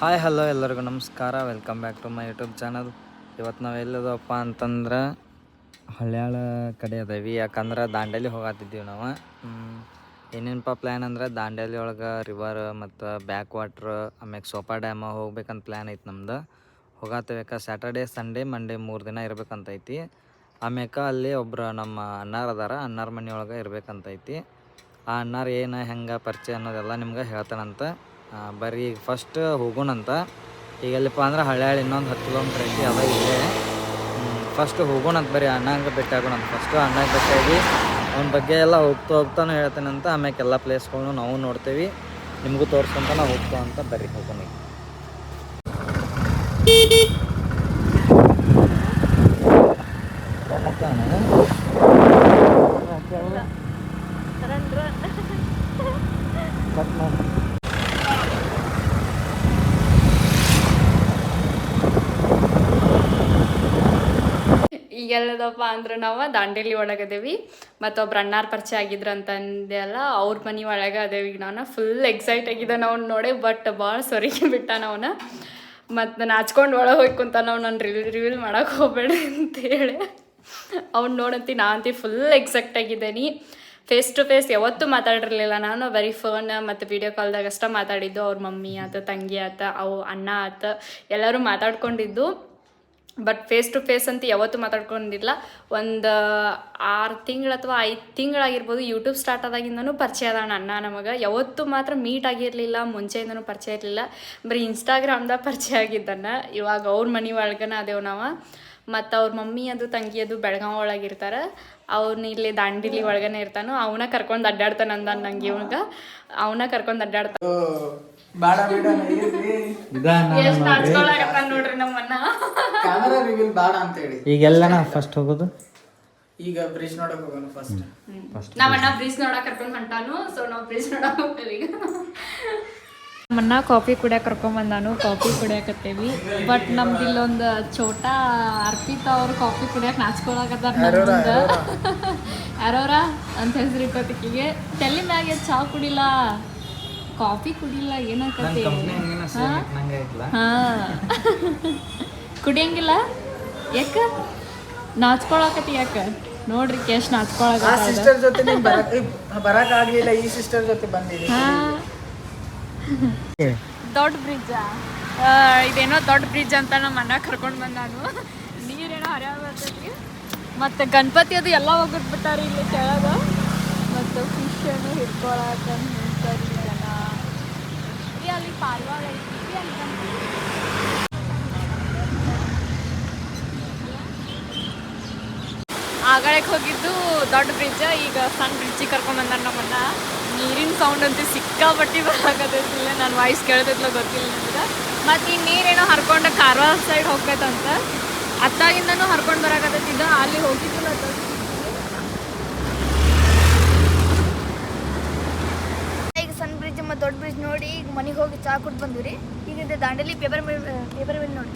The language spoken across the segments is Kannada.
ಹಾಯ್ ಹಲೋ ಎಲ್ಲರಿಗೂ ನಮಸ್ಕಾರ. Welcome back to my YouTube channel. ಇವತ್ತು ನಾವು ಎಲ್ಲದಪ್ಪ ಅಂತಂದ್ರೆ ಹಳ್ಯಾಳ ಕಡೆ ಅದೇವಿ. ಯಾಕಂದ್ರೆ ದಾಂಡೇಲಿ ಹೋಗತ್ತಿದ್ದೀವಿ ನಾವು. ಏನೇನಪ್ಪ ಪ್ಲ್ಯಾನ್ ಅಂದ್ರೆ ದಾಂಡೇಲಿ ಒಳಗೆ ರಿವರ್ ಮತ್ತು ಬ್ಯಾಕ್ ವಾಟ್ರ್ ಆಮ್ಯಾಗ ಸೋಪಾ ಡ್ಯಾಮ್ ಹೋಗ್ಬೇಕಂತ ಪ್ಲ್ಯಾನ್ ಐತೆ ನಮ್ದು. ಹೋಗತ್ತೇವೆ. ಸ್ಯಾಟರ್ಡೇ ಸಂಡೇ ಮಂಡೇ 3 ದಿನ ಇರ್ಬೇಕಂತೈತಿ. ಆಮ್ಯಾಕ ಅಲ್ಲಿ ಒಬ್ರು ನಮ್ಮ ಅಣ್ಣಾರು ಅದಾರ, ಅಣ್ಣಾರ ಮನೆಯೊಳಗೆ ಇರ್ಬೇಕಂತೈತಿ. ಆ ಅಣ್ಣಾರು ಏನು ಹೆಂಗೆ ಪರಿಚಯ ಅನ್ನೋದೆಲ್ಲ ನಿಮ್ಗೆ ಹೇಳ್ತಾನಂತ. ಬರ್ರಿ ಈಗ ಫಸ್ಟ್ ಹೋಗೋಣಂತ. ಈಗ ಎಲ್ಲಿಪ್ಪ ಅಂದ್ರೆ ಹಳ್ಯಾಳ ಇನ್ನೊಂದು 10 ಕಿಲೋಮೀಟ್ರ್ ಐತಿ, ಅದ ಇಲ್ಲೇ. ಫಸ್ಟ್ ಹೋಗೋಣಂತ, ಬರ್ರಿ ಅಣ್ಣಂಗೆ ಭೇಟಿ ಆಗೋಣಂತ. ಫಸ್ಟು ಅಣ್ಣಗೆ ಭೇಟಿಯಾಗಿ ಅವನ ಬಗ್ಗೆ ಎಲ್ಲ ಹೋಗ್ತಾನು ಹೇಳ್ತೇನಂತ. ಆಮ್ಯಾಕೆ ಎಲ್ಲ ಪ್ಲೇಸ್ಗಳನ್ನು ನಾವು ನೋಡ್ತೇವೆ, ನಿಮಗೂ ತೋರಿಸ್ಕೊಂತ ನಾವು ಹೋಗ್ತಾ ಅಂತ. ಬರ್ರಿ ಹೋಗೋಣ. ಈಗೆಲ್ಲದಪ್ಪ ಅಂದ್ರೆ ನಾವು ದಾಂಡೇಲಿ ಒಳಗೆ ಅದೇವಿ. ಮತ್ತೊಬ್ರು ಅಣ್ಣಾರು ಪರಿಚಯ ಆಗಿದ್ರು ಅಂತಂದೆ ಅಲ್ಲ, ಅವ್ರ ಮನೆ ಒಳಗೆ ಅದೇವಿ. ಈಗ ನಾನು ಫುಲ್ ಎಕ್ಸೈಟ್ ಆಗಿದೆ ಅವ್ನು ನೋಡಿ. ಬಟ್ ಭಾಳ ಸೊರಿಗೆ ಬಿಟ್ಟ ಅವನ. ಮತ್ತು ನಾನು ಹಚ್ಕೊಂಡು ಒಳಗೆ ಹೋಗಿ ಕುಂತ ನಾನು ರಿವೀಲ್ ಮಾಡೋಕೆ ಹೋಗ್ಬೇಡ ಅಂತೇಳಿ ಅವ್ನು ನೋಡಂತಿ. ನಾನಂತಿ ಫುಲ್ ಎಕ್ಸೈಟ್ ಆಗಿದ್ದೇನೆ. ಫೇಸ್ ಟು ಫೇಸ್ ಯಾವತ್ತೂ ಮಾತಾಡಿರಲಿಲ್ಲ ನಾನು. ಬರೀ ಫೋನ್ ಮತ್ತು ವೀಡಿಯೋ ಕಾಲ್ದಾಗ ಅಷ್ಟೇ ಮಾತಾಡಿದ್ದು. ಅವ್ರ ಮಮ್ಮಿ ಆತ, ತಂಗಿ ಆತ, ಅವು ಅಣ್ಣ ಆತ, ಎಲ್ಲರೂ ಮಾತಾಡ್ಕೊಂಡಿದ್ದು. ಬಟ್ ಫೇಸ್ ಟು ಫೇಸ್ ಅಂತ ಯಾವತ್ತೂ ಮಾತಾಡ್ಕೊಂಡಿಲ್ಲ. ಒಂದು 6 ತಿಂಗಳು ಅಥವಾ 5 ತಿಂಗಳಾಗಿರ್ಬೋದು. ಯೂಟ್ಯೂಬ್ ಸ್ಟಾರ್ಟ್ ಆದಾಗಿಂದನೂ ಪರಿಚಯ ಅದಾನ ಅಣ್ಣ ನಮಗೆ. ಯಾವತ್ತೂ ಮಾತ್ರ ಮೀಟ್ ಆಗಿರಲಿಲ್ಲ, ಮುಂಚೆಯಿಂದನೂ ಪರಿಚಯ ಇರಲಿಲ್ಲ. ಬರೀ ಇನ್ಸ್ಟಾಗ್ರಾಮ್ದಾಗ ಪರಿಚಯ ಆಗಿದ್ದಾನ. ಇವಾಗ ಅವ್ರ ಮನೆ ಒಳಗನ ಅದೇವು ನಾವು. ಮತ್ತು ಅವ್ರ ಮಮ್ಮಿ ಅದು ತಂಗಿ ಅದು ಬೆಳಗಾವಿ ಒಳಗಿರ್ತಾರೆ. ಅವ್ನು ಇಲ್ಲಿ ದಾಂಡೇಲಿ ಒಳಗನೆ ಇರ್ತಾನೋ. ಅವನ ಕರ್ಕೊಂಡು ಅಡ್ಡಾಡ್ತಾನೆ ಅಂದ ನಂಗೆ. ಇವಾಗ ಅವನ ಕರ್ಕೊಂಡು ಅಡ್ಡಾಡ್ತಾನೆ. ಎಷ್ಟು ನಾಚ್ಕೊಳಕತ್ತಾನ ನೋಡ್ರಿ ನಮ್ಮನ್ನ. ಕ್ಯಾಮೆರಾ ರಿವೀಲ್ ಬೇಡ ಅಂತ ಹೇಳಿ. ಈಗೆಲ್ಲ ಫಸ್ಟ್ ಹೋಗೋದು, ಈಗ ಬ್ರಿಡ್ಜ್ ನೋಡಕ್ ಹೋಗೋಣ ಫಸ್ಟ್. ನಮ್ಮಣ್ಣ ಬ್ರಿಡ್ಜ್ ನೋಡಕ್ ಕರ್ಕೊಂಡು ಹೊಂಟಾನು. ಸೊ ನಾವು ಬ್ರಿಡ್ಜ್ ನೋಡಕ್ ಹೋಗ್ತೇವೆ ಈಗ. ನಮ್ಮಣ್ಣ ಕಾಫಿ ಕುಡಿಯಕ್ಕೆ ಕರ್ಕೊಂಬಂದಾನು. ಕಾಫಿ ಕುಡಿಯಕತ್ತೇವಿ. ಬಟ್ ನಮ್ದು ಇಲ್ಲೊಂದು ಚೋಟ ಅರ್ಪಿತ ಅವ್ರು ಕಾಫಿ ಕುಡಿಯಕ್ಕೆ ನಾಚ್ಕೊಳಕತ್ತಾರ ನಮ್ದು. ಯಾರೋರ ಅಂತ ಹೆಸರಿಟ್ಟೋತಿಕಿಗೆ ತಲೆ ಮ್ಯಾಗೆ ಚಾ ಕುಡಿಲ್ಲ, ಕಾಫಿ ಕುಡಿಲ್ಲ, ಏನಾಕತಿ. ಹಾಂ ಕುಡಿಯಂಗಿಲ್ಲ. ಯಾಕ ನಾಚ್ಕೊಳಕತಿ? ಯಾಕ ನೋಡ್ರಿ ಎಷ್ಟು ನಾಚ್ಕೊಳಕ. ಸಿಸ್ಟರ್ ಜೊತೆ ಬರಕ್ ಆಗ್ಲಿಲ್ಲ, ಈ ಸಿಸ್ಟರ್ ಜೊತೆ ಬಂದಿದೆ. ದೊಡ್ಡ ಬ್ರಿಡ್ಜ್ ಇದೇನೋ ದೊಡ್ಡ ಬ್ರಿಡ್ಜ್ ಅಂತ ನಮ್ಮ ಅಣ್ಣ ಕರ್ಕೊಂಡು ಬಂದಾನು. ನೀರೇನೋ ಹರಿಯಾಗ ಬರ್ತೈತಿ. ಮತ್ತು ಗಣಪತಿ ಅದು ಎಲ್ಲ ಹೋಗಿಟ್ಬಿಟ್ಟಾರೆ ಇಲ್ಲಿ ಕೆಳಗ. ಮತ್ತು ಫಿಶ್ ಏನು ಹಿಡ್ಕೊಳಕ ನಿಂತಾರೆ ಜನ. ಅಲ್ಲಿ ಪಾಲ್ವಾಳ ಐತಿ ಅಂತ ಆಗಳಕ್ಕೆ ಹೋಗಿದ್ದು ದೊಡ್ಡ ಬ್ರಿಡ್ಜ್. ಈಗ ಸಣ್ಣ ಬ್ರಿಡ್ಜಿಗೆ ಕರ್ಕೊಂಡ್ಬಂದಾರ ನಮ್ಮನ್ನ. ನೀರಿನ ಸೌಂಡ್ ಅಂತೂ ಸಿಕ್ಕಾಪಟ್ಟಿ ಬರಾಕತ್ತೈತಿಲ್ಲ. ನನ್ನ ವಾಯ್ಸ್ ಕೇಳ್ತೈತ್ಲ ಗೊತ್ತಿಲ್ಲ ನಿಮ್ಗೆ. ಮತ್ತು ಈ ನೀರೇನೋ ಹರ್ಕೊಂಡು ಕಾರವಾರ ಸೈಡ್ ಹೋಗ್ತೈತಂತ. ಅತ್ತಾಗಿಂದನೂ ಹರ್ಕೊಂಡು ಬರಾಕತ್ತೈತಿದ್ದ. ಅಲ್ಲಿ ಹೋಗಿದ್ದಿಲ್ಲ. ಈಗ ಸಣ್ಣ ಬ್ರಿಡ್ಜ್ ಮತ್ತು ದೊಡ್ಡ ಬ್ರಿಡ್ಜ್ ನೋಡಿ ಈಗ ಮನೆಗೆ ಹೋಗಿ ಚಾ ಕುಟ್ಟು ಬಂದ್ವಿ ರೀ. ಈಗ ಇದು ದಾಂಡೇಲಿ ಪೇಪರ್ ಮಿಲ್ ನೋಡಿ.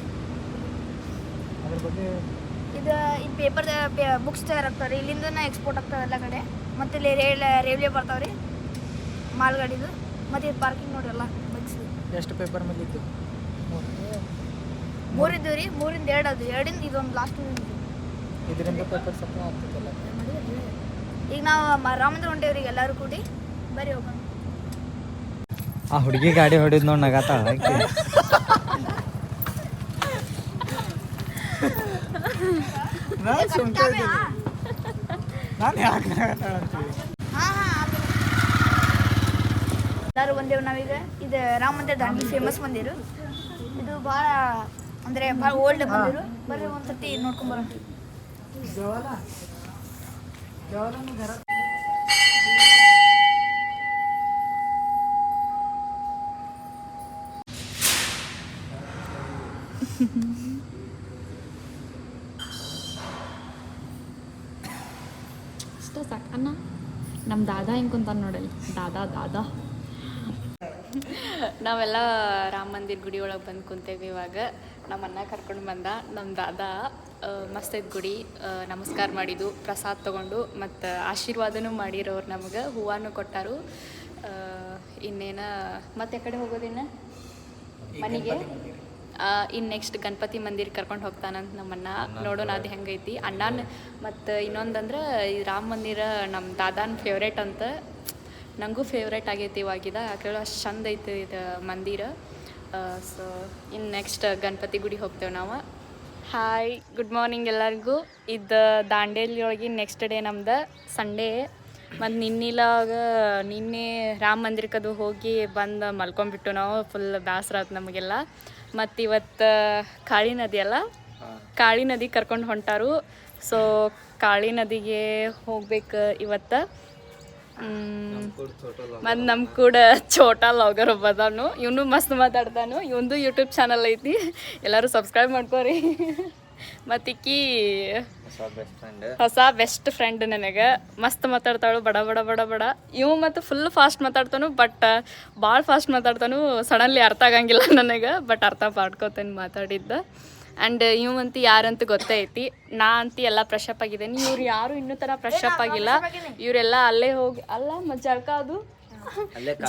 ಇದು ಪೇಪರ್ ಬುಕ್ಸ್ ತಯಾರಾಗ್ತಾವೆ ರೀ. ಇಲ್ಲಿಂದ ಎಕ್ಸ್ಪೋರ್ಟ್ ಆಗ್ತಾವೆ ಎಲ್ಲ ಕಡೆ. ಮತ್ತು ಇಲ್ಲಿ ರೇವ್ಲೆ ಬರ್ತಾವೆ ರೀ ಮಾಲ್ಗಾಡಿದು. ಮತ್ತು ಇದು ಪಾರ್ಕಿಂಗ್ ನೋಡಿ ಎಲ್ಲ ಬೈಕ್ಸ್. ಎಷ್ಟು ಪೇಪರ್ ಮೇಲೆ ಇತ್ತು? 3 ಇದ್ದು ರೀ. 3ರಿಂದ 2 ಅದು. 2ರಿಂದ ಇದೊಂದು ಲಾಸ್ಟ್. ಇದರಿಂದ ಪೇಪರ್ ಸಪ್ಲೈ ಆಗ್ತೈತಲ್ಲ. ಈಗ ನಾವು ರಾಮ ಮಂದಿರ ಹೊಂಟೇವ್ರಿ ಎಲ್ಲರೂ ಕೂಡಿ. ಬರೀ ಹೋಗೋಣ. ಆ ಹುಡುಗಿ ಗಾಡಿ ಹೊಡಿದ್ ನೋಡಿ ನಗಾತಾಳ. ನಾನು ಯಾಕೆ ನಗಾತಾಳ ಅಂತೀವಿ. ಎಲ್ಲರೂ ಬಂದೇವು ನಾವೀಗ. ಇದು ರಾಮ ಮಂದಿರ ದಾಂಡೇಲಿ ಫೇಮಸ್ ಮಂದಿರು. ಇದು ಭಾಳ ಅಂದರೆ ಭಾಳ ಓಲ್ಡ್ ಬಂದಿರು. ಬರ್ರಿ ಒಂದ್ಸತಿ ನೋಡ್ಕೊಂಬರೋಣ. ಅಷ್ಟೇ ಸಾಕು ಅಣ್ಣ. ನಮ್ಮ ದಾದಾ ಹೆಂಗೆ ಕುಂತಾನೆ ನೋಡಲ್ಲಿ. ದಾದಾ ನಾವೆಲ್ಲ ರಾಮ ಮಂದಿರ ಗುಡಿ ಒಳಗೆ ಬಂದು ಕುಂತೇವೆ. ಇವಾಗ ನಮ್ಮ ಅಣ್ಣ ಕರ್ಕೊಂಡು ಬಂದ. ನಮ್ಮ ದಾದಾ ಮಸ್ತ್ ಐತೆ ಗುಡಿ. ನಮಸ್ಕಾರ ಮಾಡಿದ್ದು, ಪ್ರಸಾದ ತೊಗೊಂಡು, ಮತ್ತು ಆಶೀರ್ವಾದನೂ ಮಾಡಿರೋರು ನಮಗೆ. ಹೂವನ್ನು ಕೊಟ್ಟಾರು. ಇನ್ನೇನು ಮತ್ತೆ ಕಡೆ ಹೋಗೋದಿನ್ನ ಮನೆಗೆ ಇನ್ನು ನೆಕ್ಸ್ಟ್ ಗಣಪತಿ ಮಂದಿರ ಕರ್ಕೊಂಡು ಹೋಗ್ತಾನಂತ ನಮ್ಮನ್ನ. ನೋಡೋಣ ಅದು ಹೆಂಗೈತಿ. ಅಣ್ಣನ ಮತ್ತು ಇನ್ನೊಂದಂದ್ರೆ ಈ ರಾಮ ಮಂದಿರ ನಮ್ಮ ದಾದಾನ ಫೇವ್ರೇಟ್ ಅಂತ. ನನಗೂ ಫೇವ್ರೇಟ್ ಆಗೈತಿ ಇವಾಗಿದ. ಯಾಕಂದ್ರೆ ಅಷ್ಟು ಚಂದ ಐತಿ ಇದು ಮಂದಿರ. ಸೊ ಇನ್ನು ನೆಕ್ಸ್ಟ್ ಗಣಪತಿ ಗುಡಿ ಹೋಗ್ತೇವೆ ನಾವು. ಹಾಯ್, ಗುಡ್ ಮಾರ್ನಿಂಗ್ ಎಲ್ಲರಿಗೂ. ಇದು ದಾಂಡೇಲಿ ಒಳಗೆ ನೆಕ್ಸ್ಟ್ ಡೇ ನಮ್ದು ಸಂಡೇ. ಮತ್ತು ನಿನ್ನೆ ರಾಮ ಮಂದಿರಕ್ಕದು ಹೋಗಿ ಬಂದು ಮಲ್ಕೊಂಡ್ಬಿಟ್ಟು ನಾವು. ಫುಲ್ ಬೇಸರ ಆಯ್ತು ನಮಗೆಲ್ಲ. ಮತ್ತು ಇವತ್ತು ಕಾಳಿ ನದಿ ಅಲ್ಲ, ಕಾಳಿ ನದಿ ಕರ್ಕೊಂಡು ಹೊಂಟಾರು. ಸೊ ಕಾಳಿ ನದಿಗೆ ಹೋಗ್ಬೇಕು ಇವತ್ತು. ಮತ್ತು ನಮ್ಮ ಕೂಡ ಛೋಟಾ ಲಾಗರ್ ಒಬ್ಬ ಅದಾನು. ಇವನು ಮಸ್ತ್ ಮಾತಾಡ್ತಾನು. ಇವಂದು ಯೂಟ್ಯೂಬ್ ಚಾನಲ್ ಐತಿ, ಎಲ್ಲರೂ ಸಬ್ಸ್ಕ್ರೈಬ್ ಮಾಡ್ಕೋರಿ. ಮತ್ತು ಈಕಿ ಹೊಸ ಬೆಸ್ಟ್ ಫ್ರೆಂಡ್ ನನಗೆ. ಮಸ್ತ್ ಮಾತಾಡ್ತಾಳು, ಬಡ ಬಡ ಬಡ ಬಡ. ಇವು ಮತ್ತು ಫುಲ್ ಫಾಸ್ಟ್ ಮಾತಾಡ್ತಾನು, ಬಟ್ ಭಾಳ ಫಾಸ್ಟ್ ಮಾತಾಡ್ತಾನು. ಸಡನ್ಲಿ ಅರ್ಥ ಆಗಂಗಿಲ್ಲ ನನಗೆ, ಬಟ್ ಅರ್ಥ ಮಾಡ್ಕೋತೇನೆ ಮಾತಾಡಿದ್ದು. ಆ್ಯಂಡ್ ಇವಂತೂ ಯಾರಂತ ಗೊತ್ತೈತಿ. ನಾ ಅಂತೂ ಎಲ್ಲ ಫ್ರೆಶ್ ಅಪ್ ಆಗಿದ್ದೇನೆ. ಇವ್ರು ಯಾರು ಇನ್ನೂ ಥರ ಫ್ರೆಶ್ ಅಪ್ ಆಗಿಲ್ಲ. ಇವರೆಲ್ಲ ಅಲ್ಲೇ ಹೋಗಿ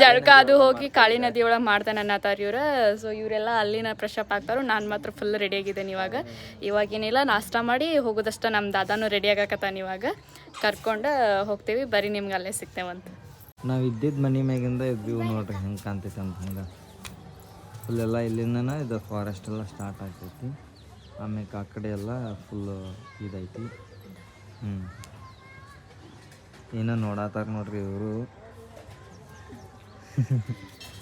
ಜಳಕ ಅದು ಹೋಗಿ ಕಾಳಿ ನದಿ ಒಳಗೆ ಮಾಡ್ತಾನೆ ಅನ್ನತ್ತಾರ ಇವ್ರು. ಸೊ ಇವರೆಲ್ಲ ಅಲ್ಲಿನ ಫ್ರೆಶ್ ಅಪ್ ಆಗ್ತಾರೋ. ನಾನು ಮಾತ್ರ ಫುಲ್ ರೆಡಿ ಆಗಿದ್ದೇನೆ ಇವಾಗೇನಿಲ್ಲ. ನಾಷ್ಟ ಮಾಡಿ ಹೋಗೋದಷ್ಟ. ನಮ್ಮ ದಾದಾನು ರೆಡಿ ಆಗಕತ್ತಾನ. ಇವಾಗ ಕರ್ಕೊಂಡು ಹೋಗ್ತೀವಿ. ಬರೀ ನಿಮ್ಗೆ ಅಲ್ಲೇ ಸಿಗ್ತೇವಂತ. ನಾವು ಇದ್ದಿದ್ದು ಮನೆ ಮ್ಯಾಗಿಂದ ವ್ಯೂ ನೋಡ್ರಿ ಹೆಂಗೆ ಕಾಣ್ತೈತೆ ಅಂತ. ಹಂಗೆ ಫುಲ್ಲೆಲ್ಲ ಇಲ್ಲಿಂದನೇ ಇದು ಫಾರೆಸ್ಟ್ ಎಲ್ಲ ಸ್ಟಾರ್ಟ್ ಆಗ್ತೈತಿ. ಆಮೇಲೆ ಆ ಕಡೆ ಎಲ್ಲ ಫುಲ್ಲು ಇದೈತಿ. ಏನೋ ನೋಡತ್ತಾರ ನೋಡ್ರಿ ಇವರು.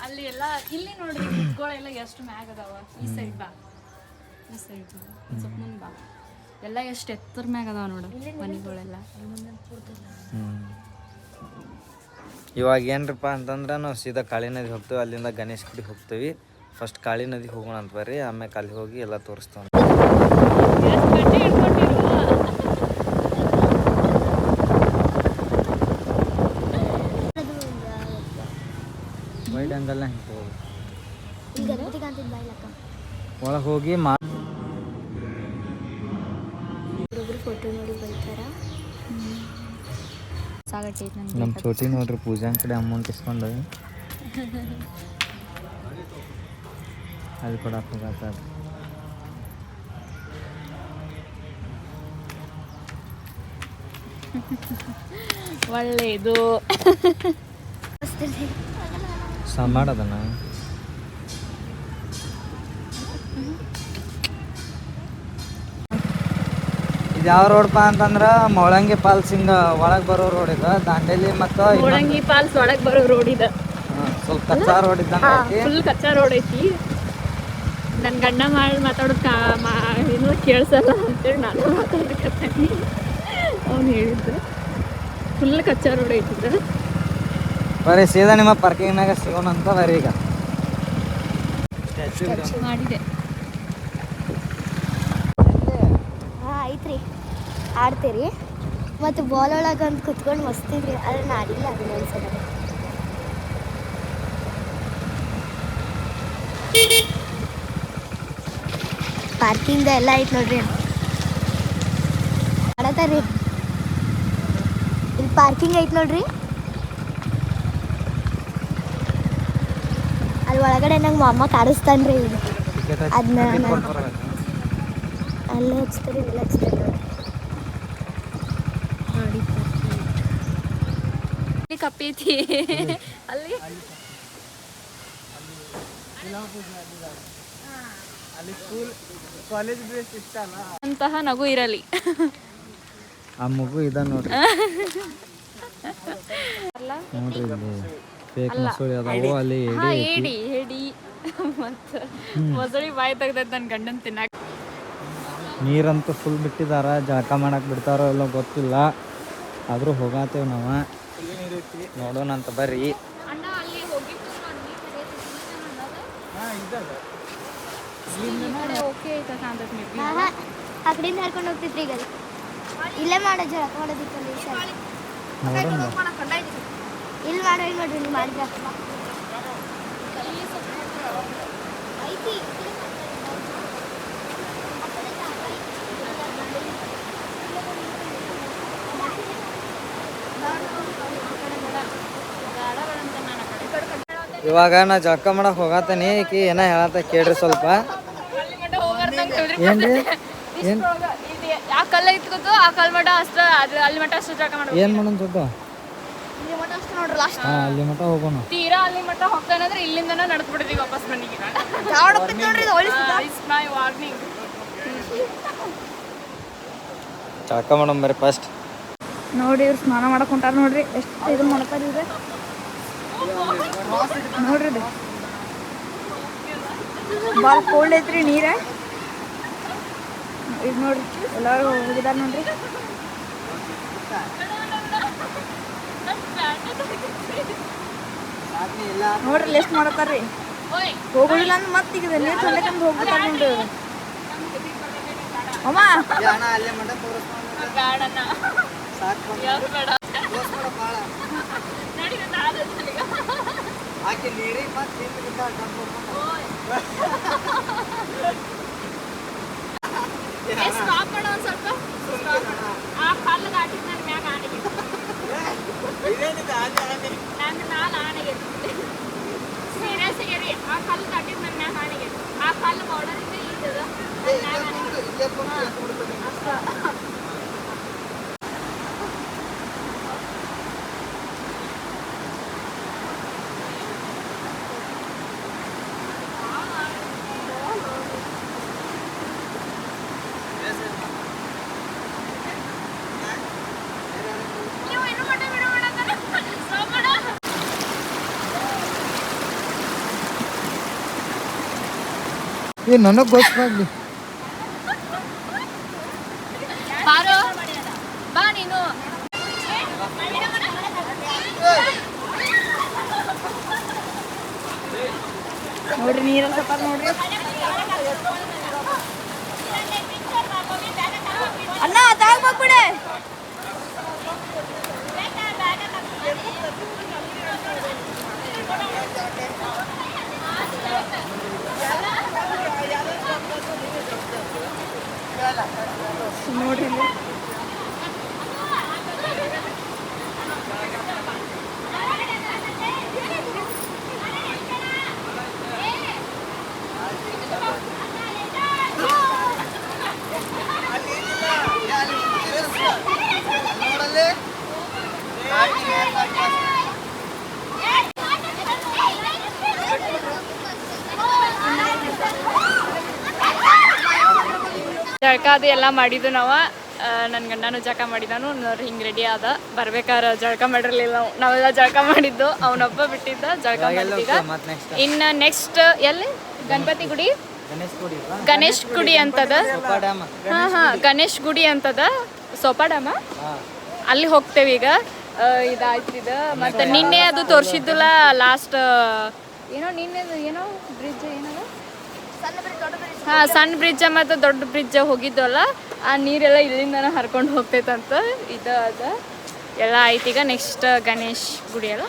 ಅಲ್ಲಿ ಎಲ್ಲ ಇಲ್ಲಿ ನೋಡ್ರಿ ಗಿಡಗಳೆಲ್ಲ ಎಷ್ಟು ಮ್ಯಾಗ ಅದಾವ. ಈ ಸೈಡ್ ಬಾ, ಈ ಸೈಡ್ ಸ್ವಲ್ಪ ಮುಂದೆ ಬಾ. ಎಲ್ಲ ಎಷ್ಟು ಎತ್ತರ ಮ್ಯಾಗ ಅದಾವ ನೋಡು ಮನೆಗಳೆಲ್ಲ. ಇವಾಗ ಏನ್ರಪ್ಪ ಅಂತಂದ್ರೆ ನಾವು ಸೀದಾ ಕಾಳಿ ನದಿ ಹೋಗ್ತೀವಿ. ಅಲ್ಲಿಂದ ಗಣೇಶ್ ಗುಡಿ ಹೋಗ್ತೀವಿ. ಫಸ್ಟ್ ಕಾಳಿ ನದಿ ಹೋಗೋಣ ಅಂತ ಬರ್ರಿ. ಆಮೇಲೆ ಅಲ್ಲಿ ಹೋಗಿ ಎಲ್ಲ ತೋರಿಸ್ತಾವ. ವೈಡ್ ಅಂಗಲ್ನ ಒಳಗೆ ಹೋಗಿ ಫೋಟೋ ನೋಡಿ ಬೈತಾರ. ನಮ್ಮ ಚೋಟಿ ನೋಡ್ರಿ ಪೂಜಾನ್ ಕಡೆ ಅಮೌಂಟ್ ಇಸ್ಕೊಂಡು ಅಲ್ಲಿ ಕೊಡಕ್ಕೆ ಹೋಗತ್ತಾರ. ಒಳ್ಳೆಯದು ಮಾಡದನ. ಇದು ಯಾವ ರೋಡ್ಪ ಅಂತಂದ್ರೆ ಮೊಳಂಗಿ ಫಾಲ್ಸ್ ಹಿಂಗ ಒಳಗೆ ಬರೋ ರೋಡ್ ಇದು. ದಾಂಡೇಲಿ ಮತ್ತು ಮೊಳಂಗಿ ಫಾಲ್ಸ್ ಒಳಗೆ ಬರೋ ರೋಡ್ ಇದೆ. ಸ್ವಲ್ಪ ಕಚ್ಚಾ ರೋಡ್ ಇದ್ದಂಗೆ ಫುಲ್ ಕಚ್ಚಾ ರೋಡ್ ಐತಿ. ನನ್ನ ಗಂಡ ಮಾತಾಡೋದು ಏನೋ ಕೇಳಿಸಲ್ಲ ಅಂತೇಳಿ ನಾನು ಮಾತಾಡಕತ್ತೀನಿ. ಅವ್ನು ಹೇಳಿದ್ದು ಫುಲ್ ಕಚ್ಚಾ ರೋಡ್ ಐತಿದ್ರೆ. ಬರೀ ಸೀದಾ ನಿಮ್ಮ ಪಾರ್ಕಿಂಗ್ನಾಗ ಸಿಗೋಣ ಅಂತ ಬರೀ. ಈಗ ಮಾಡಿದೆ. ಹಾಂ ಐತ್ರಿ, ಆಡ್ತೀರಿ. ಮತ್ತು ಬಾಲ್ ಒಳಗೆ ಒಂದು ಕುತ್ಕೊಂಡು ಮಸ್ತಿದ್ರಿ. ಆದರೆ ನಾನು ಆಡಿಲ್ಲ ಅದನ್ನ ಅನ್ಸಲ್ಲ. ಪಾರ್ಕಿಂಗ್ ಎಲ್ಲ ಐತೆ ನೋಡ್ರಿ. ಆಡತಾರ್ರಿ. ಇಲ್ಲಿ ಪಾರ್ಕಿಂಗ್ ಐತೆ ನೋಡ್ರಿ. ಅಲ್ಲಿ ಒಳಗಡೆ ನಂಗೆ ಮಾಮ ಕಾಡಿಸ್ತಾನ್ರಿ. ಇದು ಅದನ್ನ ಅಲ್ಲೇ ಹಚ್ತಾರೆ, ಇಲ್ಲ ಹಚ್ತಾರೆ ನೋಡಿ. ಕಪ್ಪೈತಿ ಅಲ್ಲಿ. ಅಂತಹ ನಗು ಇರಲಿ. ಆ ಮಗು ಇದ ನೋಡ್ರಿ. ನೋಡ್ರಿ ಇಲ್ಲಿ ಫೇಕ್ ಮಸೂಳಿ ಅದಾವು. ಅಲ್ಲಿ ಹೇಡಿ ಮತ್ತು ಮೊಸಳಿ ಬಾಯಿ ತೆಗ್ದೈತೆ ನನ್ನ ಗಂಡನ ತಿನ್ನಕ್ಕೆ. ನೀರಂತೂ ಫುಲ್ ಬಿಟ್ಟಿದಾರ. ಜಳಕ ಮಾಡಕ್ಕೆ ಬಿಡ್ತಾರೋ ಎಲ್ಲ ಗೊತ್ತಿಲ್ಲ. ಆದರೂ ಹೋಗಾತೇವೆ ನಾವು. ನೋಡೋಣ ಅಂತ ಬರ್ರಿ. ಆ ಕಡೆಯಿಂದ ಹರ್ಕೊಂಡು ಹೋಗ್ತಿದ್ರಿ. ಈಗ ಇಲ್ಲೇ ಮಾಡೋ ಜಳಕ ಮಾಡೋದಿತ್ತು. ಇಲ್ಲಿ ಮಾಡೋ ನೋಡ್ರಿ. ನೀವು ಮಾಡಿದ್ರ ಐತಿ. ಇವಾಗ ನಾ ಜಳಕ ಮಾಡಕ್ಕೆ ಹೋಗತ್ತೀನಿ ಈಕಿ ಏನೋ ಹೇಳತ್ತ ಕೇಳ್ರಿ ಸ್ವಲ್ಪ. ಏನ್ರಿ ಏನು ಆ ಕಲ್ಲ ಇಟ್ಕೋತು ಆ ಕಲ್ ಮಠ ಅಷ್ಟ ಅದು ಅಲ್ಲಿ ಮಠ ಅಷ್ಟು ಜಳಕ ಮಾಡ್ಬೇಕು. ಏನು ಮಾಡೋಣ ಸ್ವಲ್ಪ? ಇಲ್ಲಿ ಮಟ್ಟ ಅಷ್ಟು ನೋಡ್ರಿ ಲಾಸ್ಟ್ ಹಾಂ ಅಲ್ಲಿ ಮಠ ಹೋಗೋಣ. ತೀರಾ ಅಲ್ಲಿ ಮಠ ಹೋಗ್ತಾನಂದ್ರೆ ಇಲ್ಲಿಂದನೇ ನಡೆದು ಬಿಡ್ತೀವಿ ವಾಪಸ್ ಮನೆಗೆ. ಧಾರವಾಡ ಹೋಗ್ತೈತಿ ನೋಡ್ರಿ ಇದು ಒಳ್ಳೆ ಇಟ್ಸ್ ಮೈ ವಾರ್ನಿಂಗ್. ಜಳಕ ಮಾಡೋಣ ಬರ್ರಿ ಫಸ್ಟ್. ನೋಡಿ ಇವ್ರು ಸ್ನಾನ ಮಾಡಕ್ ಹೊಂಟಾರ ನೋಡ್ರಿ ಎಷ್ಟು ಇದು ಮಾಡ್ತಾರ ಇವ್ರೆ ನೋಡ್ರಿ ಇದು ಭಾಳ ಕೋಲ್ಡ್ ಐತ್ರಿ ನೀರ. ಇದು ನೋಡ್ರಿ ಎಲ್ಲರೂ ಹೋಗಿದಾರ ನೋಡ್ರಿ. ನೋಡ್ರಿ ಲೆಸ್ಟ್ ಮಾಡತ್ತಾರ್ರಿ. ಹೋಗುದಿಲ್ಲ ಅಂದ್ರೆ ಮತ್ತೆ ಈಗ ನೀರು ತಂದಕಂದು ಹೋಗ್ಬಿಟ್ಟಾರ ನೋಡ್ರಿ ಇವ್ರು. ಅಮ್ಮ ಸ್ಟಾಪ್ ಮಾಡೋ ಒಂದು ಸ್ವಲ್ಪ. ಆ ಕಲ್ಲು ದಾಟಿದ ನನ್ನ ಮ್ಯಾಗ ಆನೆಗೆ ನಾನು ಆನೆಗೆ ಸೀರಿಯಸ್ ರೀ. ಆ ಕಲ್ಲು ದಾಟಿದ ನನ್ನ ಮ್ಯಾಗ ಆನೆಗೆ ಆ ಕಲ್ಲು ಬಾರ್ಡರಿಂದ ಇರ್ತದ ಏ ನನಗೆ ಗೊತ್ತಾಗ್ಲಿ. ಬಾರೋ ಬಾ ನೀನು. ನೋಡ್ರಿ ನೀರಲ್ಲಿ ಸತ್ತಾರ ನೋಡ್ರಿ. ಅಣ್ಣ ತಾಗ್ಬಿಡೆ ನೋಡ್ರಿ ಇಲ್ಲಿ. ಜಳಕ ಅದು ಎಲ್ಲ ಮಾಡಿದ್ದು ನಾವು. ನನ್ನ ಗಂಡನೂ ಜಳಕ ಮಾಡಿದಾನು ನೋಡ್ರಿ ಹಿಂಗೆ ರೆಡಿ ಆದ. ಬರ್ಬೇಕಾದ್ರೆ ಜಳಕ ಮಾಡಿರಲಿಲ್ಲ ನಾವೆಲ್ಲ ಜಳಕ ಮಾಡಿದ್ದು. ಅವನೊಬ್ಬ ಬಿಟ್ಟಿದ್ದ ಜಳಕ ಮಾಡಿದ್ದೀಗ. ಇನ್ನು ನೆಕ್ಸ್ಟ್ ಎಲ್ಲಿ ಗಣಪತಿ ಗುಡಿ ಗಣೇಶ್ ಗುಡಿ ಅಂತದ. ಹಾಂ ಹಾಂ ಗಣೇಶ್ ಗುಡಿ ಅಂತದ ಸೋಪಾ ಡ್ಯಾಮ. ಅಲ್ಲಿ ಹೋಗ್ತೇವೆ ಈಗ. ಇದಾಯ್ತಿದ ಮತ್ತು ನಿನ್ನೆ ಅದು ತೋರಿಸಿದ್ದಿಲ್ಲ ಲಾಸ್ಟ್ ಏನೋ ನಿನ್ನೆ ಏನೋ ಬ್ರಿಡ್ಜ್ ಏನದ ಹಾಂ ಸಣ್ಣ ಬ್ರಿಡ್ಜ್ ಮತ್ತು ದೊಡ್ಡ ಬ್ರಿಡ್ಜ್ ಹೋಗಿದ್ದವಲ್ಲ ಆ ನೀರೆಲ್ಲ ಇಲ್ಲಿಂದನೇ ಹರ್ಕೊಂಡು ಹೋಗ್ತೈತಂತ. ಇದು ಅದ ಎಲ್ಲ ಆಯ್ತು. ಈಗ ನೆಕ್ಸ್ಟ್ ಗಣೇಶ್ ಗುಡಿ ಅಲ್ಲ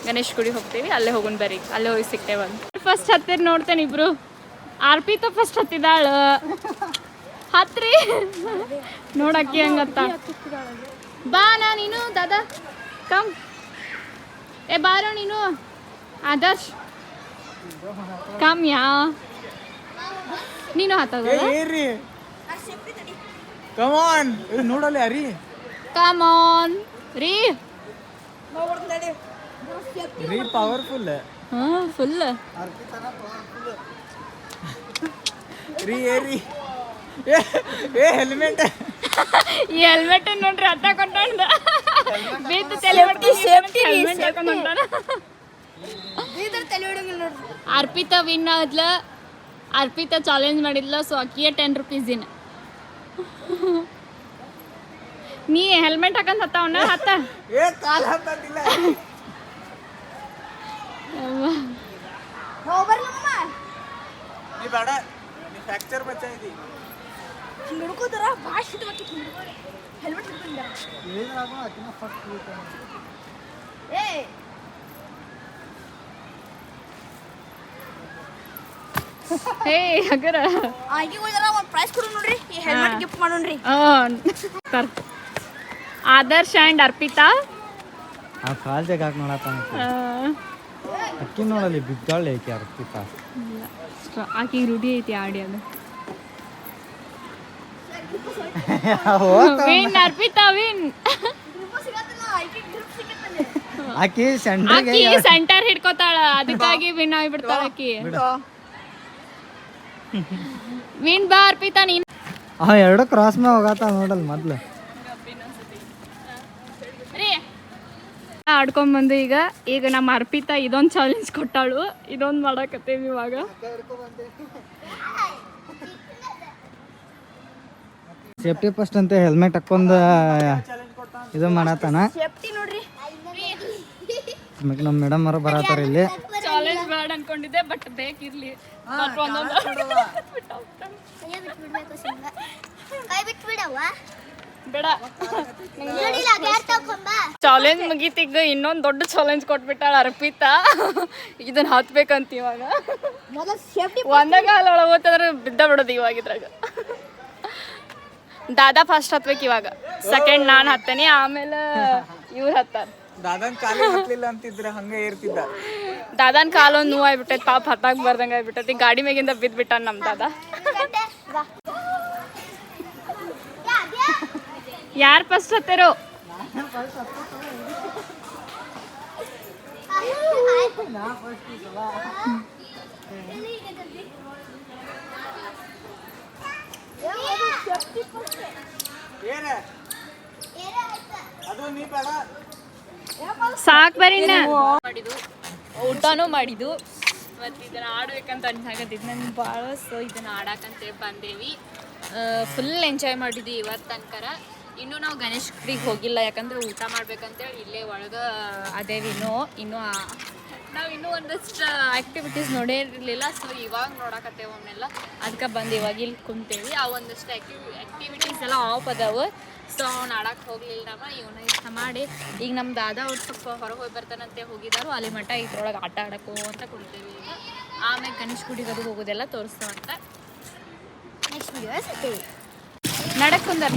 ಗಣೇಶ್ ಗುಡಿ ಹೋಗ್ತೀವಿ. ಅಲ್ಲೇ ಹೋಗೋಣ ಬರ್ರಿ. ಅಲ್ಲೇ ಹೋಗಿ ಸಿಗ್ತೇವೆ. ಒಂದು ಫಸ್ಟ್ ಹತ್ತಿರ ನೋಡ್ತೇನೆ ಇಬ್ರು. ಆರ್ಪಿತ ಫಸ್ಟ್ ಹತ್ತಿದಾಳು. ಹತ್ರಿ ನೋಡಕ್ಕಿ ಹಂಗತ್ತ. ಬಾ ನಾ ನೀನು ದಾದಾ ಕಮ್. ಏ ಬಾರೋ ನೀನು ಆದರ್ಶ್ ಕಮ್ ಯಾ ನೀನು ಹತ್ತದ. ಕಮಾನ್ ನೋಡಲ್ಲ ಅರಿ. ಕಮ್ ಆನ್ ರೀ ರೀ ಪವರ್ಫುಲ್. ಹಾಂ ಫುಲ್ ರೀ ಏರಿ ಏ ಹೆಲ್ಮೆಟ್. ಈ ಹೆಲ್ಮೆಟ್ ನೋಡ್ರಿ ಅತ್ತ ಕೊಂಡ ಬಿದ್ದು ತಲೆ ಹೆಲ್ಮೆಟ್ ಹಾಕೊಂಡು ಹೊಂಟಾನ. ಅರ್ಪಿತಾ ವಿನ್ ಆದ್ಲ. ಅರ್ಪಿತಾ ಚಾಲೆಂಜ್ ಮಾಡಿದ್ಲ. ಸೊ ಅಕ್ಕಿಯೇ 10 ರೂಪೀಸ್ ಇನ್. ನೀ ಹೆಲ್ಮೆಟ್ ಹಾಕಂತ ಹತ್ತವನ ಹತ್ತ. ಏ ಕಾಲ ಹತ್ತಿಲ್ಲ. ನೀ ಬೇಡ ನೀ ಫ್ರಾಕ್ಚರ್ ಬಚ್ಚಾ ಇದಿ. ಹಿಡ್ಕೋತಾರ ಭಾಳ ಹಿಡ್ಬೇಕು. ಹೆಲ್ಮೆಟ್ ಹಿಡ್ಕೊಂಡ ಏ ಹೇ ಹಗರ ಆಗಿ ಹೋಯ್ದಾರ ಒಂದು ಪ್ರೈಸ್ ಕೊಡು ನೋಡ್ರಿ. ಈ ಹೆಲ್ಮೆಟ್ ಗಿಫ್ಟ್ ಮಾಡೋಣ್ರಿ. ಆದರ್ಶ್ ಆ್ಯಂಡ್ ಅರ್ಪಿತಾ ಆ ಕಾಲ್ ಜಾಗ ಹಾಕಿ ನೋಡತ್ತ. ಅಕ್ಕಿ ನೋಡಲ್ಲಿ ಬಿದ್ದಾಳೆ ಏಕೆ ಅರ್ಪಿತ ಆಕೆ ರೂಢಿ ಐತಿ ಆಡಿ ಅದು ವಿನ್ ಅರ್ಪಿತಾ ವಿನ್. ಆಕಿ ಸೆಂಟ್ರಿಗೆ ಆಕಿ ಸೆಂಟರ್ ಹಿಡ್ಕೋತಾಳ ಅದಕ್ಕಾಗಿ ವಿನ್ ಆಗಿಬಿಡ್ತಾಳ ಆಕಿ. ವಿನ್ ಬಾ ಅರ್ಪಿತಾ ನೀನ್. ಎರಡು ಕ್ರಾಸ್ ಮ್ಯಾಗ ಹೋಗತ್ತ ನೋಡಲ್ ಮೊದ್ಲು. ಆಡ್ಕೊಂಬಂದು ಈಗ ನಮ್ಮ ಅರ್ಪಿತಾ ಇದೊಂದು ಚಾಲೆಂಜ್ ಕೊಟ್ಟಾಳು, ಇದೊಂದು ಮಾಡಕತ್ತೇವಿ ಇವಾಗ. ಸೇಫ್ಟಿ ಫಸ್ಟ್ ಅಂತ ಹೆಲ್ಮೆಟ್ ಹಾಕೊಂಡ್ ಇದು ಮಾಡತ್ತಾನ. ಸೇಫ್ಟಿ ನೋಡ್ರಿ. ನಮ್ಮ ಮೇಡಮ್ ಅವರು ಬರತ್ತಾರ ಇಲ್ಲಿ. ಚಾಲೆಂಜ್ ಬೇಡ ಅನ್ಕೊಂಡಿದ್ದೆ ಬಟ್ ಬೇಕಿರ್ಲಿ. ಬೇಡ ಚಾಲೆಂಜ್ ಮುಗೀತಿಗ ಇನ್ನೊಂದು ದೊಡ್ಡ ಚಾಲೆಂಜ್ ಕೊಟ್ಬಿಟ್ಟಾಳ ಅರ್ಪಿತಾ. ಇದನ್ನ ಹತ್ಬೇಕಂತ ಇವಾಗ ಒಂದ ಕಾಲ ಒಳಗೆ ಹೋಗ್ತಂದ್ರೆ ಬಿದ್ದ ಬಿಡೋದು ಇವಾಗ ಇದ್ರಾಗ. ದಾದಾ ಫಸ್ಟ್ ಹತ್ಬೇಕು ಇವಾಗ, ಸೆಕೆಂಡ್ ನಾನು ಹತ್ತೇನೆ, ಆಮೇಲೆ ಇವ್ರು ಹತ್ತಾರ. ದಾದನ್ ಕಾಲಿ ಹತ್ಲಿಲ್ಲ ಅಂತಿದ್ರೆ ಹಂಗೆ ಏರ್ತಿದ್ದ. ದಾದಾನ್ ಕಾಲೊಂದು ನೋವು ಆಗ್ಬಿಟ್ಟೈತಿ, ಪಾಪ ಹತ್ತಾಕ್ ಬರ್ದಂಗ ಆಗ್ಬಿಟ್ಟೈತಿ. ಗಾಡಿ ಮೇಗಿಂದ ಬಿದ್ಬಿಟ್ಟ ನಮ್ ದಾದಾ. ಯಾರು ಫಸ್ಟ್ ಹತ್ತಾರೋ? ಸಾಕ್ ಬರೀ ಮಾಡಿದ್ದು, ಊಟನೂ ಮಾಡಿದ್ದು, ಮತ್ತು ಇದನ್ನ ಆಡ್ಬೇಕಂತ ಅನ್ಸಾಕತ್ತಿದ್ದು ನನ್ಗೆ ಭಾಳ. ಸೊ ಇದನ್ನ ಆಡಾಕಂತೇಳಿ ಬಂದೇವಿ. ಫುಲ್ ಎಂಜಾಯ್ ಮಾಡಿದ್ವಿ ಇವತ್ತು ತನಕ. ಇನ್ನೂ ನಾವು ಗಣೇಶ್ ಗುಡಿಗೆ ಹೋಗಿಲ್ಲ, ಯಾಕಂದ್ರೆ ಊಟ ಮಾಡ್ಬೇಕಂತೇಳಿ ಇಲ್ಲೇ ಒಳಗೆ ಅದೇವಿ. ಇನ್ನೂ ನಾವು ಇನ್ನೂ ಒಂದಷ್ಟು ಆ್ಯಕ್ಟಿವಿಟೀಸ್ ನೋಡಿರಲಿಲ್ಲ. ಸೊ ಇವಾಗ ನೋಡಕತ್ತೇವೆ ಅವನ್ನೆಲ್ಲ, ಅದಕ್ಕೆ ಬಂದು ಇವಾಗ ಇಲ್ಲಿ ಕುಂತೇವಿ. ಆ ಒಂದಷ್ಟು ಆ್ಯಕ್ಟಿವಿಟೀಸ್ ಎಲ್ಲ ಆಫ್ ಅದಾವೆ. ಸೊ ಅವ್ನು ಆಡಕ್ಕೆ ಹೋಗಲಿಲ್ಲ. ನಾವು ಇವನ್ನ ಇಷ್ಟ ಮಾಡಿ ಈಗ ನಮ್ಮ ದಾದಾ ಅವ್ರು ಸ್ವಲ್ಪ ಹೊರಗೆ ಹೋಗಿ ಬರ್ತಾನಂತೆ ಹೋಗಿದ್ದಾರು. ಅಲ್ಲಿ ಮಠ ಇದ್ರೊಳಗೆ ಆಟ ಆಡಕ್ಕೋ ಅಂತ ಕುಂತೇವಿ. ಈಗ ಆಮೇಲೆ ಗಣೇಶ್ ಗುಡಿಗೆ ಅದು ಹೋಗೋದೆಲ್ಲ ತೋರಿಸ್ತಾವಂತ. Next video ಸಿಗ್ತೀವಿ. ನಡಕೊಂಡಾರ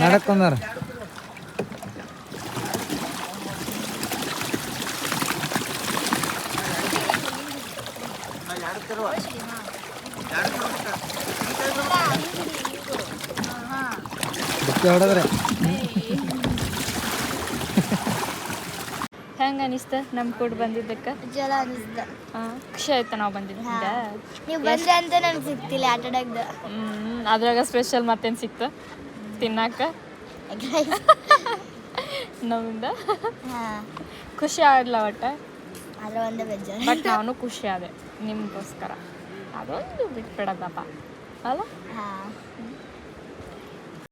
ಹೊಡೆದ್ರೆ ಹೆಂಗೆ ಅನಿಸ್ತ ನಮ್ಮ ಕೂಡ ಬಂದಿದ್ದಕ್ಕೆ? ಜಲ ಅನಿಸ್ದ. ಖುಷಿ ಆಯ್ತಾ ನಾವು ಬಂದಿದ್ದರಿಂದ? ನೀವು ಬಂದ್ರೆ ಅಂತ ನನಗೆ ಸಿಗ್ತಿಲ್ಲ ಆಟ ಆಡಕ್ಕೆ. ಅದ್ರಾಗ ಸ್ಪೆಷಲ್ ಮತ್ತೇನು ಸಿಕ್ತು ತಿನ್ನಾಕ ನಮ್ಮಿಂದ? ಖುಷಿ ಆಗಲ್ಲ ಒಟ್ಟು. ಅದ್ರ ಒಂದೇ ಬೇಜಾರು. ಬಟ್ ನಾನು ಖುಷಿ ಆದೆ ನಿಮಗೋಸ್ಕರ. ಅದೊಂದು ಬಿಟ್ಬಿಡೋದಪ್ಪ ಅಲ್ಲ? ಹಾಂ